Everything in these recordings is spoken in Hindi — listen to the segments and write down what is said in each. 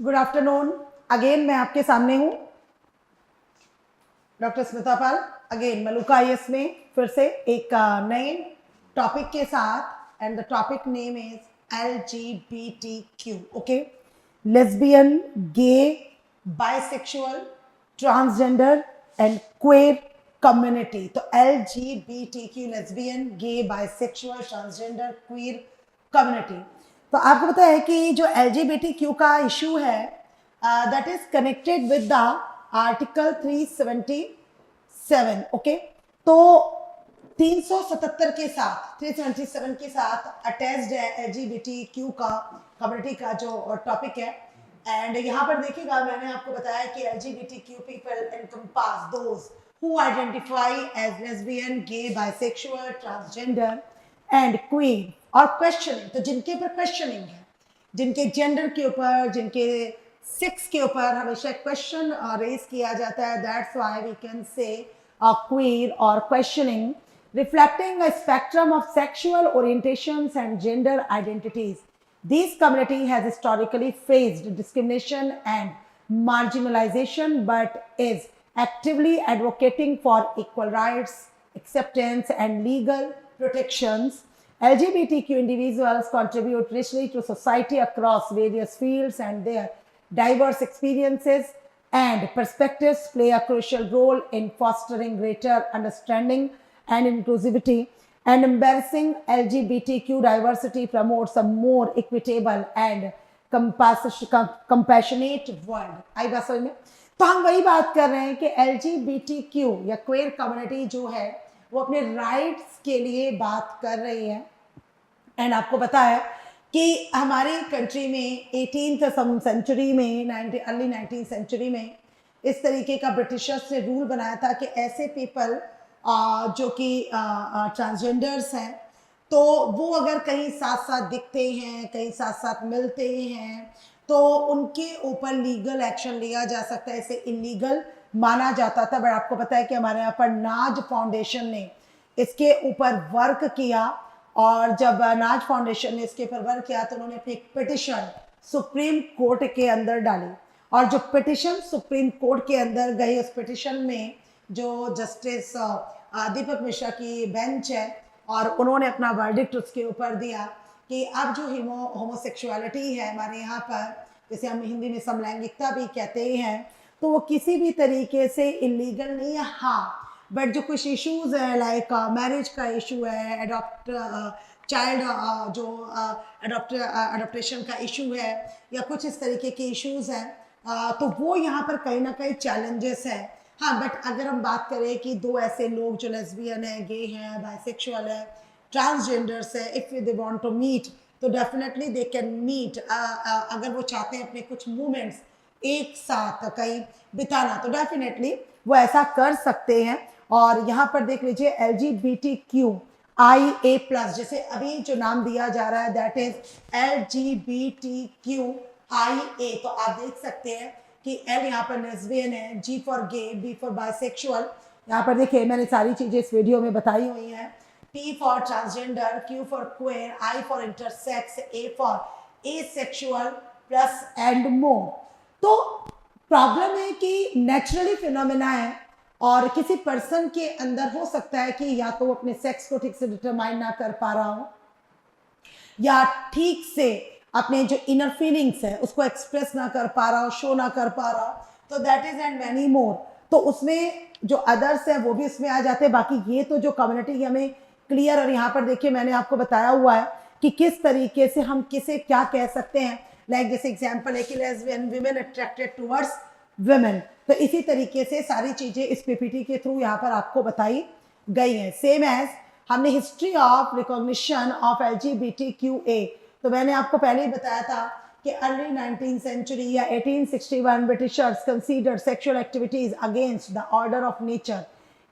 Good afternoon. अगेन मैं आपके सामने हूँ, डॉक्टर स्मिता पाल, अगेन मलुका आईएएस में फिर से एक नए टॉपिक के साथ। And the topic name is LGBTQ। Okay, lesbian, gay, bisexual, transgender and queer community. तो LGBTQ, lesbian, gay, bisexual, transgender, queer community. तो आपको पता है कि जो LGBTQ का इशू है that is connected with the article 377। Okay, तो 377 के साथ 377 के साथ अटैच्ड है LGBTQ का कम्युनिटी का जो टॉपिक है। एंड यहाँ पर देखिएगा, मैंने आपको बताया कि LGBTQ people encompass those who identify as lesbian, gay, bisexual, transgender and queer और क्वेश्चनिंग। तो जिनके ऊपर क्वेश्चनिंग है, जिनके जेंडर के ऊपर, जिनके सेक्स के ऊपर हमेशा क्वेश्चन रेज किया जाता है, that's why we can say queer और questioning reflecting a spectrum of sexual orientations and gender identities. This community has historically faced discrimination and marginalization but is actively advocating for equal rights, acceptance, and legal protections. LGBTQ individuals contribute richly to society across various fields, and their diverse experiences and perspectives play a crucial role in fostering greater understanding and inclusivity. And embracing LGBTQ diversity promotes a more equitable and compassionate world। आई बात समझ में? तो हम वही बात कर रहे हैं कि LGBTQ या क्वेयर कम्युनिटी जो है वो अपने राइट्स के लिए बात कर रही है। एंड आपको पता है कि हमारी कंट्री में 18th सेंचुरी में, अर्ली 19th सेंचुरी में इस तरीके का ब्रिटिशर्स ने रूल बनाया था कि ऐसे पीपल जो कि ट्रांसजेंडर्स हैं, तो वो अगर कहीं साथ साथ दिखते हैं, कहीं साथ साथ मिलते हैं, तो उनके ऊपर लीगल एक्शन लिया जा सकता है। इसे इलीगल माना जाता था। बट आपको पता है कि हमारे यहाँ पर नाज फाउंडेशन ने इसके ऊपर वर्क किया, और जब नाज फाउंडेशन ने इसके ऊपर वर्क किया तो उन्होंने अपनी पिटिशन सुप्रीम कोर्ट के अंदर डाली। और जो पिटिशन सुप्रीम कोर्ट के अंदर गई, उस पिटिशन में जो जस्टिस दीपक मिश्रा की बेंच है, और उन्होंने अपना वर्डिक्ट उसके ऊपर दिया कि अब जो होमोसेक्सुअलिटी है हमारे यहाँ पर, जैसे हम हिंदी में समलैंगिकता भी कहते हैं, तो वो किसी भी तरीके से इलीगल नहीं है। हाँ, बट जो कुछ इश्यूज है, लाइक मैरिज का इशू है, अडॉप्टेशन का इशू है, या कुछ इस तरीके के इश्यूज हैं, तो वो यहाँ पर कहीं ना कहीं चैलेंजेस है। हाँ, बट अगर हम बात करें कि दो ऐसे लोग जो लेस्बियन है, गे हैं, बाइसेक्सुअल है, ट्रांसजेंडर्स है, if they want to meet, तो डेफिनेटली दे कैन मीट। अगर वो चाहते हैं अपने कुछ मोमेंट्स एक साथ कहीं बिताना, तो डेफिनेटली वो ऐसा कर सकते हैं। और यहाँ पर देख लीजिए LGBTQIA+, जैसे अभी जो नाम दिया जा रहा है दैट इज LGBTQIA। तो आप देख सकते हैं कि L यहाँ पर लेस्बियन है, G for gay, B for bisexual. यहाँ पर देखिए मैंने सारी चीजें इस वीडियो में बताई हुई हैं। T for transgender, Q for queer, I for intersex, A for asexual, plus and more. तो प्रॉब्लम है कि नेचुरली फिनोमेना है, और किसी पर्सन के अंदर हो सकता है कि या तो वो अपने सेक्स को ठीक से डिटरमाइन ना कर पा रहा हो, या ठीक से अपने जो इनर फीलिंग्स है उसको एक्सप्रेस ना कर पा रहा हो, शो ना कर पा रहा हो, तो that is and many more. तो उसमें जो अदर्स है वो भी इसमें आ जाते हैं। बाकी ये तो जो कम्युनिटी हमें क्लियर, और यहाँ पर देखिए मैंने आपको बताया हुआ है कि किस तरीके से हम किसे क्या कह सकते हैं। लाइक जैसे एग्जाम्पल है कि lesbian women attracted towards women, तो इसी तरीके से सारी चीजें इस पीपीटी के थ्रू यहाँ पर आपको बताई गई हैं। सेम एज हमने history of recognition of LGBTQA, तो मैंने आपको पहले ही बताया था कि अर्ली 19th सेंचुरी या 1861 Britishers considered sexual activities against the order of nature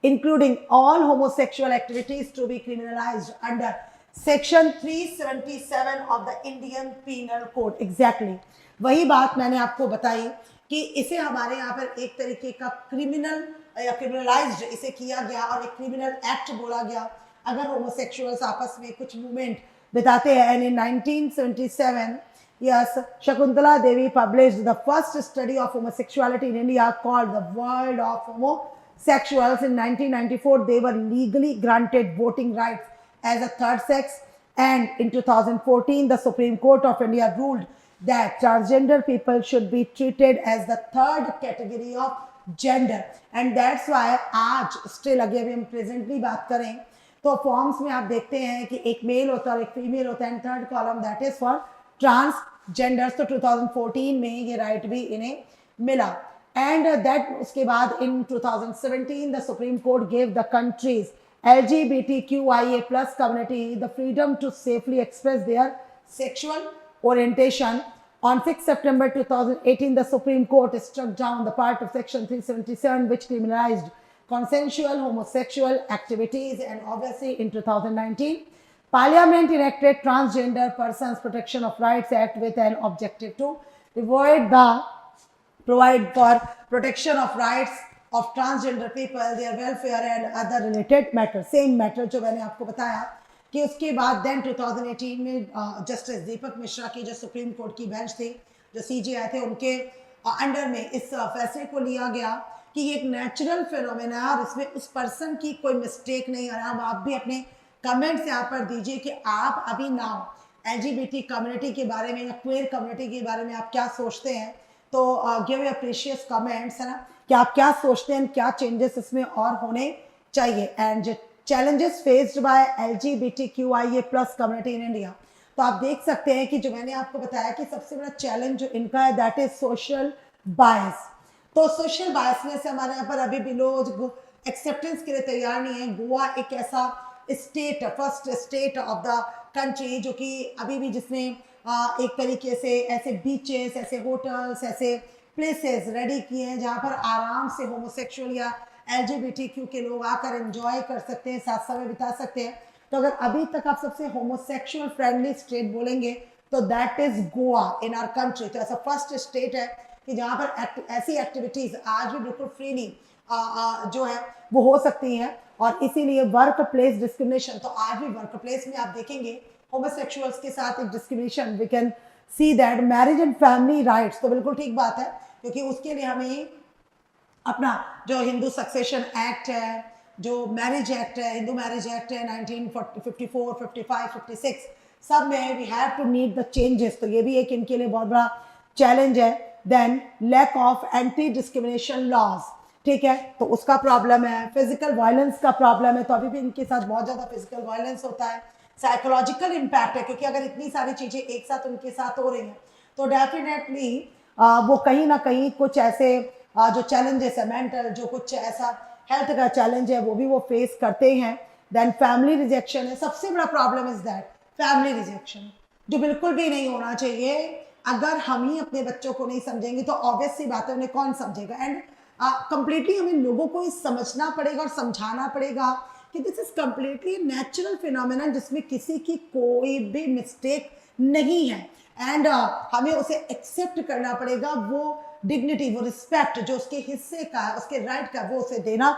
including all homosexual activities to be criminalised under section 377 of the Indian penal code. Exactly वही बात मैंने आपको बताई कि इसे हमारे यहाँ पर एक तरीके का क्रिमिनल या क्रिमिनलाइज्ड इसे किया गया, और एक क्रिमिनल एक्ट बोला गया अगर होमोसेक्सुअल्स आपस में कुछ मूवमेंट बिताते हैं। And in 1977 Yes, Shakuntala Devi published the first study of homosexuality in India called The World of Homosexuals in 1994. They were legally granted voting rights as a third sex, and in 2014 the Supreme Court of India ruled that transgender people should be treated as the third category of gender. And that's why आज still अगर हम presently बात करें तो फॉर्म्स में आप देखते हैं कि एक मेल होता है और एक फीमेल होता है, and third column that is for transgenders. तो 2014 में ये राइट भी इन्हें मिला, एंड दैट उसके बाद इन 2017 the supreme court gave the countries LGBTQIA+ community the freedom to safely express their sexual orientation. On 6 September 2018, the Supreme Court struck down the part of Section 377 which criminalized consensual homosexual activities, and obviously in 2019 Parliament enacted Transgender Persons Protection of Rights Act with an objective to provide for protection of rights of transgender people, their welfare and other related matters. Same matter जो मैंने आपको बताया कि उसके बाद देन 2018 में जस्टिस दीपक मिश्रा की जो सुप्रीम कोर्ट की बेंच थी, जो CJI थे, उनके अंडर में इस फैसले को लिया गया कि ये एक नेचुरल फिनोमेना है और इसमें उस पर्सन की कोई मिस्टेक नहीं है। अब आप भी अपने कमेंट्स यहाँ पर दीजिए कि आप अभी नाउ LGBT कम्युनिटी के बारे में या क्वेयर कम्युनिटी के बारे में आप क्या सोचते हैं। तो गिव योर प्रीशियस कमेंट्स, है ना, कि आप क्या सोचते हैं, क्या चेंजेस इसमें और होने चाहिए। And challenges faced by LGBTQIA+ community in India, तो आप देख सकते हैं कि जो मैंने आपको बताया कि सबसे बड़ा चैलेंज जो इनका है दैट इज सोशल बायस। तो सोशल बायसनेस से हमारे यहाँ पर अभी भी लोग एक्सेप्टेंस के लिए तैयार नहीं है। गोवा एक ऐसा state, first state of the country जो कि अभी भी जिसने एक तरीके से ऐसे बीचेस, ऐसे होटल्स, ऐसे प्लेसेस रेडी किए हैं जहाँ पर आराम से होमोसेक्सुअल या LGBTQ के लोग आकर एंजॉय कर सकते हैं, साथ समय बिता सकते हैं। तो अगर अभी तक आप सबसे होमोसेक्सुअल फ्रेंडली स्टेट बोलेंगे तो that is Goa in our country. तो ऐसा फर्स्ट स्टेट है कि जहाँ पर ऐसी एक्टिविटीज आज भी बिल्कुल फ्रीली जो है वो हो सकती हैं। और इसीलिए वर्क प्लेस डिस्क्रिमिनेशन, तो आज भी वर्क प्लेस में आप देखेंगे होमोसेक्सुअल्स के साथ एक discrimination we can see that. Marriage and family rights, तो बिल्कुल ठीक बात है, क्योंकि उसके लिए हमें अपना जो हिंदू सक्सेशन एक्ट है, जो मैरिज एक्ट है, हिंदू मैरिज एक्ट है 1954, 55, 56, सब में we have to need the changes. तो ये भी एक इनके लिए बहुत बड़ा चैलेंज है। Then lack of anti discrimination laws, ठीक है, तो उसका प्रॉब्लम है। फिजिकल वायलेंस का प्रॉब्लम है, तो अभी भी इनके साथ बहुत ज़्यादा फिजिकल वायलेंस होता है। साइकोलॉजिकल इम्पैक्ट है, क्योंकि अगर इतनी सारी चीज़ें एक साथ उनके साथ हो रही हैं तो डेफिनेटली वो कहीं ना कहीं कुछ ऐसे जो चैलेंजेस है मेंटल, जो कुछ ऐसा हेल्थ का चैलेंज है वो भी वो फेस करते हैं। देन फैमिली रिजेक्शन है, सबसे बड़ा problem is that family rejection, जो बिल्कुल भी नहीं होना चाहिए। अगर हम ही अपने बच्चों को नहीं समझेंगे तो ऑब्वियस सी बात है उन्हें कौन समझेगा। एंड कंप्लीटली हमें लोगों को समझना पड़ेगा और समझाना पड़ेगा कि this is completely natural phenomena जिसमें किसी की कोई भी मिस्टेक नहीं है। एंड हमें उसे एक्सेप्ट करना पड़ेगा, वो डिग्निटी, वो रिस्पेक्ट जो उसके हिस्से का है, उसके राइट का, वो उसे देना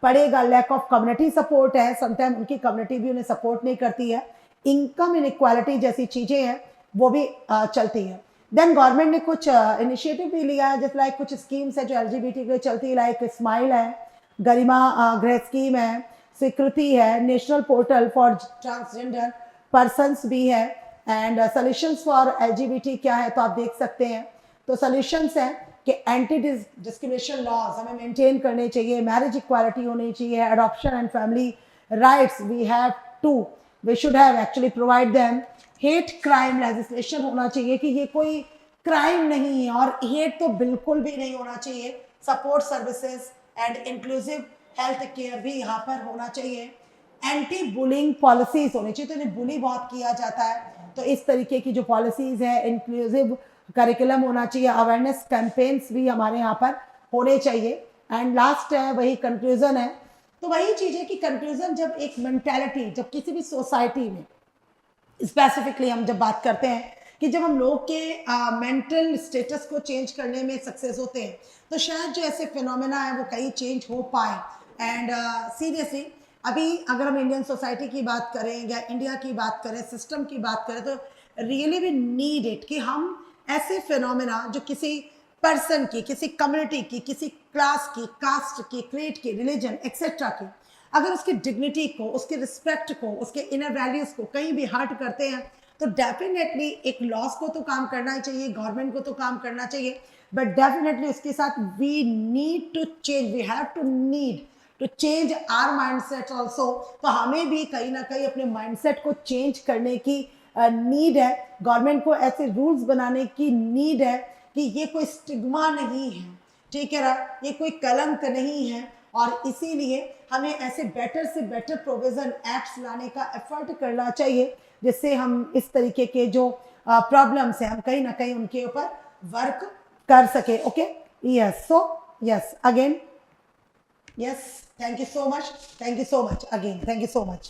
पड़ेगा। लैक ऑफ कम्युनिटी सपोर्ट है, समटाइम उनकी कम्युनिटी भी उन्हें सपोर्ट नहीं करती है। इनकम इनइक्वालिटी जैसी चीज़ें हैं वो भी चलती है। देन गवर्नमेंट ने कुछ इनिशिएटिव भी लिया है, जैसे लाइक कुछ स्कीम्स है जो LGBT के लिए चलती है, लाइक स्माइल है, गरिमा गृह स्कीम है, स्वीकृति है, national portal for transgender persons भी है, एंड सोल्यूशंस फॉर LGBT क्या है तो आप देख सकते हैं। तो सोल्यूशंस हैं कि एंटी डिस्क्रिमिनेशन लॉज हमें मेंटेन करने चाहिए, मैरिज इक्वालिटी होनी चाहिए, adoption and family rights we should have actually provide them. Hate crime legislation होना चाहिए कि ये कोई क्राइम नहीं है, और हेट तो बिल्कुल भी नहीं होना चाहिए। Support services and inclusive health care भी यहाँ पर होना चाहिए। एंटी बुलिंग पॉलिसीज होनी चाहिए, तो इन्हें बुली बहुत किया जाता है, तो इस तरीके की जो पॉलिसीज है, इंक्लूसिव करिकुलम होना चाहिए, अवेयरनेस कैंपेन्स भी हमारे यहाँ पर होने चाहिए। एंड लास्ट है वही कंक्लूजन है, तो वही चीज़ है कि कंक्लूजन जब एक मेंटालिटी, जब किसी भी सोसाइटी में स्पेसिफिकली हम जब बात करते हैं कि जब हम लोग के मेंटल स्टेटस को चेंज करने में सक्सेस होते हैं तो शायद जो ऐसे फिनोमेना है वो कहीं चेंज हो पाए। एंड सीरियसली अभी अगर हम इंडियन सोसाइटी की बात करें या इंडिया की बात करें, सिस्टम की बात करें, तो रियली वी नीड इट कि हम ऐसे फिनोमेना जो किसी पर्सन की, किसी कम्युनिटी की, किसी क्लास की, कास्ट की, क्रेड की, रिलीजन एक्सेट्रा की, अगर उसकी डिग्निटी को, उसके रिस्पेक्ट को, उसके इनर वैल्यूज को कहीं भी हर्ट करते हैं तो डेफिनेटली एक लॉस को तो काम करना ही चाहिए, गवर्नमेंट को तो काम करना चाहिए, बट डेफिनेटली उसके साथ we need to change, we have to need to change our mindset also. तो हमें भी कहीं ना कहीं अपने माइंडसेट को चेंज करने की नीड है, गवर्नमेंट को ऐसे रूल्स बनाने की नीड है कि ये कोई स्टिग्मा नहीं है, ठीक है ना, ये कोई कलंक नहीं है, और इसीलिए हमें ऐसे बेटर से बेटर प्रोविजन एक्ट्स लाने का एफर्ट करना चाहिए जिससे हम इस तरीके के जो प्रॉब्लम्स हैं हम कहीं ना कहीं उनके ऊपर वर्क कर सके। Okay, yes, so yes again, yes, thank you so much, thank you so much again, thank you so much.